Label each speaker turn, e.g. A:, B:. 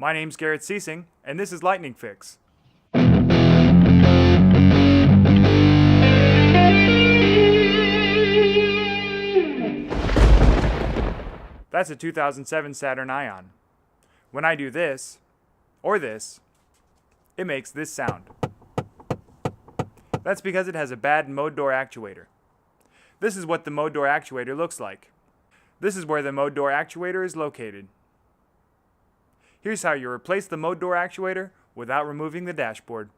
A: My name's Garrett Ceasing, and this is Lightning Fix. That's a 2007 Saturn Ion. When I do this, or this, it makes this sound. That's because it has a bad mode door actuator. This is what the mode door actuator looks like. This is where the mode door actuator is located. Here's how you replace the mode door actuator without removing the dashboard.